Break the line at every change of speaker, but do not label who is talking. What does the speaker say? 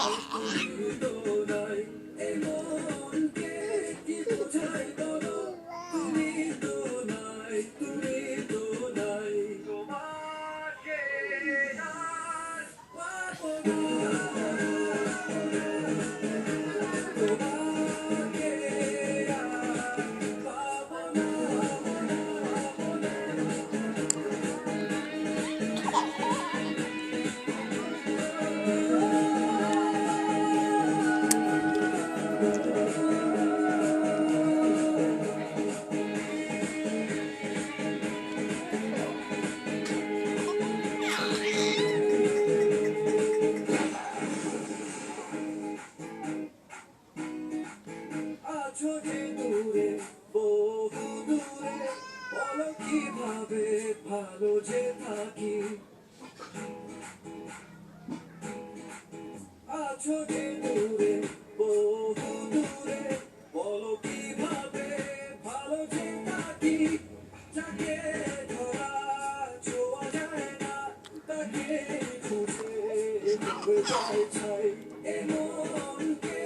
তুমি তো নাই এমন কে কি বোঝাই বলো তুমি তো নাই তুমি তো নাই তোমাকে আর পাবো না তোমাকে আর পাবো না আছো যে দূরে বহু দূরে বলো কিভাবে ভালো যে থাকি আছো যে দূরে বহু দূরে বলো কিভাবে ভালো যে থাকি যাকে ধরা ছোঁয়া যায় না তাকে খুঁজে হয়ে যায় ছাই এমন কে